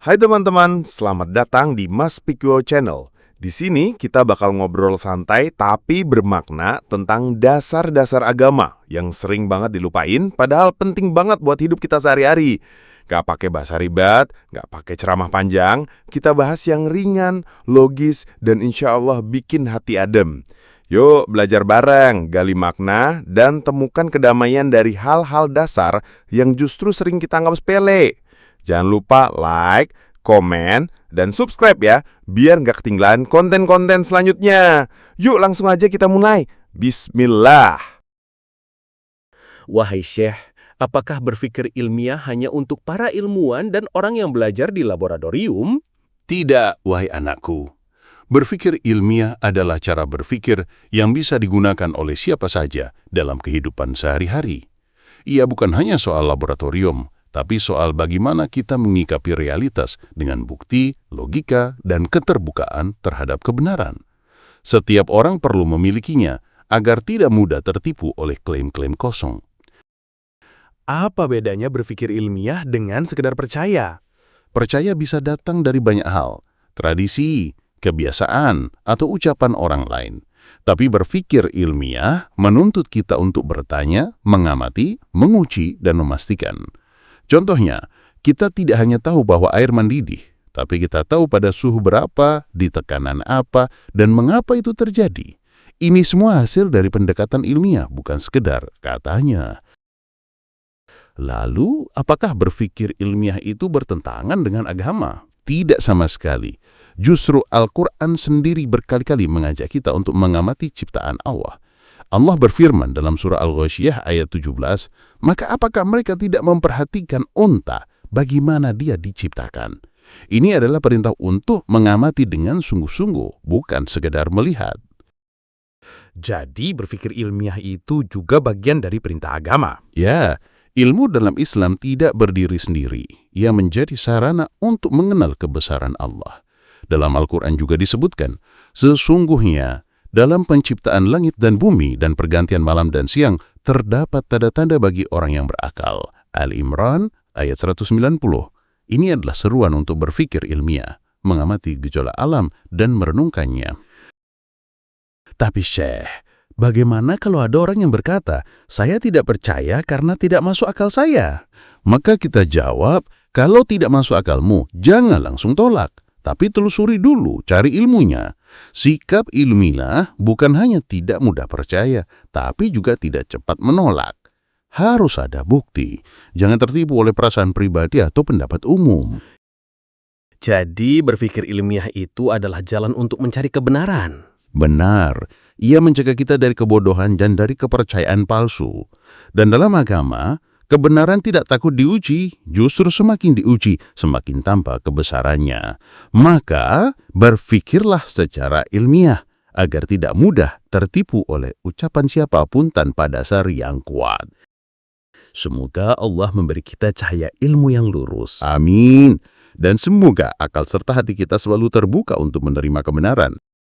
Hai teman-teman, selamat datang di Mas Pikio Channel. Di sini kita bakal ngobrol santai tapi bermakna tentang dasar-dasar agama yang sering banget dilupain padahal penting banget buat hidup kita sehari-hari. Gak pakai bahasa ribet, gak pakai ceramah panjang, kita bahas yang ringan, logis, dan insya Allah bikin hati adem. Yuk belajar bareng, gali makna, dan temukan kedamaian dari hal-hal dasar yang justru sering kita anggap sepele. Jangan lupa like, komen, dan subscribe ya, biar nggak ketinggalan konten-konten selanjutnya. Yuk langsung aja kita mulai. Bismillah. Wahai Syekh, apakah berpikir ilmiah hanya untuk para ilmuwan dan orang yang belajar di laboratorium? Tidak, wahai anakku. Berpikir ilmiah adalah cara berpikir yang bisa digunakan oleh siapa saja dalam kehidupan sehari-hari. Ia bukan hanya soal laboratorium, tapi soal bagaimana kita mengikapi realitas dengan bukti, logika, dan keterbukaan terhadap kebenaran. Setiap orang perlu memilikinya agar tidak mudah tertipu oleh klaim-klaim kosong. Apa bedanya berpikir ilmiah dengan sekedar percaya? Percaya bisa datang dari banyak hal, tradisi, kebiasaan, atau ucapan orang lain. Tapi berpikir ilmiah menuntut kita untuk bertanya, mengamati, menguji, dan memastikan. Contohnya, kita tidak hanya tahu bahwa air mendidih, tapi kita tahu pada suhu berapa, di tekanan apa, dan mengapa itu terjadi. Ini semua hasil dari pendekatan ilmiah, bukan sekedar katanya. Lalu, apakah berpikir ilmiah itu bertentangan dengan agama? Tidak sama sekali. Justru Al-Quran sendiri berkali-kali mengajak kita untuk mengamati ciptaan Allah. Allah berfirman dalam surah Al-Ghasyiyah ayat 17, maka apakah mereka tidak memperhatikan unta bagaimana dia diciptakan? Ini adalah perintah untuk mengamati dengan sungguh-sungguh, bukan sekedar melihat. Jadi berpikir ilmiah itu juga bagian dari perintah agama. Ya, ilmu dalam Islam tidak berdiri sendiri. Ia menjadi sarana untuk mengenal kebesaran Allah. Dalam Al-Quran juga disebutkan, sesungguhnya dalam penciptaan langit dan bumi dan pergantian malam dan siang, terdapat tanda-tanda bagi orang yang berakal. Al-Imran ayat 190. Ini adalah seruan untuk berpikir ilmiah, mengamati gejolak alam dan merenungkannya. Tapi Syekh, bagaimana kalau ada orang yang berkata, saya tidak percaya karena tidak masuk akal saya? Maka kita jawab, kalau tidak masuk akalmu, jangan langsung tolak. Tapi telusuri dulu, cari ilmunya. Sikap ilmiah bukan hanya tidak mudah percaya, tapi juga tidak cepat menolak. Harus ada bukti. Jangan tertipu oleh perasaan pribadi atau pendapat umum. Jadi berpikir ilmiah itu adalah jalan untuk mencari kebenaran. Benar, ia mencegah kita dari kebodohan dan dari kepercayaan palsu. Dan dalam agama, kebenaran tidak takut diuji, justru semakin diuji, semakin tampak kebesarannya. Maka, berpikirlah secara ilmiah, agar tidak mudah tertipu oleh ucapan siapapun tanpa dasar yang kuat. Semoga Allah memberi kita cahaya ilmu yang lurus. Amin. Dan semoga akal serta hati kita selalu terbuka untuk menerima kebenaran.